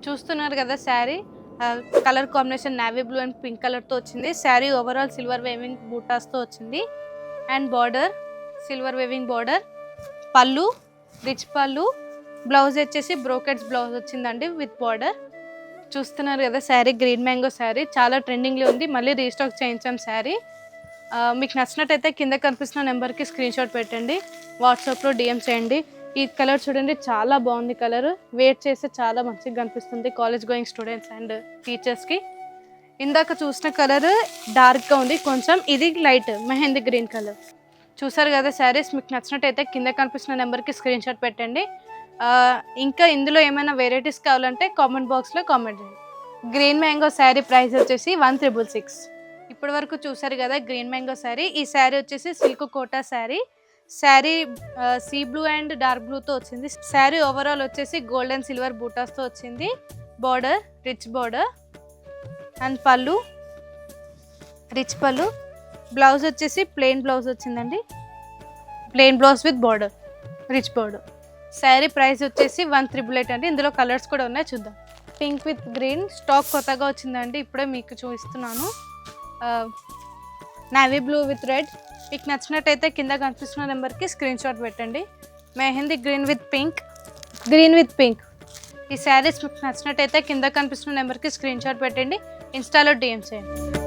చూస్తున్నారు కదా sari colour combination navy blue and pink కలర్తో వచ్చింది. శారీ ఓవరాల్ సిల్వర్ వేవింగ్ బూటాస్తో వచ్చింది and border silver weaving border, పళ్ళు రిచ్ పళ్ళు, బ్లౌజ్ వచ్చేసి బ్రోకెట్స్ బ్లౌజ్ వచ్చిందండి విత్ బార్డర్. చూస్తున్నారు కదా శారీ గ్రీన్ మ్యాంగో శారీ చాలా ట్రెండింగ్లో ఉంది. మళ్ళీ రీస్టాక్ చేయించాం శారీ. మీకు నచ్చినట్టయితే కింద కనిపిస్తున్న నెంబర్కి స్క్రీన్ షాట్ పెట్టండి, వాట్సాప్లో డిఎం చేయండి. ఈ కలర్ చూడండి చాలా బాగుంది. కలర్ వేర్ చేస్తే చాలా మంచిగా కనిపిస్తుంది కాలేజ్ గోయింగ్ స్టూడెంట్స్ అండ్ టీచర్స్కి. ఇందాక చూసిన కలర్ డార్క్గా ఉంది కొంచెం, ఇది లైట్ మెహందీ గ్రీన్ కలర్. చూసారు కదా శారీస్, మీకు నచ్చినట్టయితే కింద కనిపిస్తున్న నెంబర్కి స్క్రీన్ షాట్ పెట్టండి. ఇంకా ఇందులో ఏమైనా వెరైటీస్ కావాలంటే కామెంట్ బాక్స్లో కామెంట్ చేయండి. గ్రీన్ మ్యాంగో శారీ ప్రైస్ వచ్చేసి 1666. ఇప్పటి వరకు చూసారు కదా గ్రీన్ మ్యాంగో శారీ. ఈ శారీ వచ్చేసి silk Kota sari. Sari sea blue and dark బ్లూతో వచ్చింది. శారీ ఓవరాల్ వచ్చేసి గోల్డ్ అండ్ సిల్వర్ బూటాస్తో వచ్చింది. బార్డర్ రిచ్ బార్డర్ అండ్ పళ్ళు రిచ్ పళ్ళు. బ్లౌజ్ వచ్చేసి ప్లెయిన్ బ్లౌజ్ వచ్చిందండి, plain blouse with border rich border. Sari price వచ్చేసి 1388 అండి. ఇందులో కలర్స్ కూడా ఉన్నాయి, చూద్దాం. పింక్ విత్ గ్రీన్ స్టాక్ కొత్తగా వచ్చిందండి, ఇప్పుడే మీకు చూపిస్తున్నాను. Navy blue with red. మీకు నచ్చినట్టయితే కింద కనిపిస్తున్న నెంబర్కి స్క్రీన్ షాట్ పెట్టండి. Mehndi green with pink, green with pink. ఈ శారీస్ మీకు నచ్చినట్టయితే కింద కనిపిస్తున్న నెంబర్కి స్క్రీన్ షాట్ పెట్టండి, ఇన్స్టాలో డిఎం చేయండి.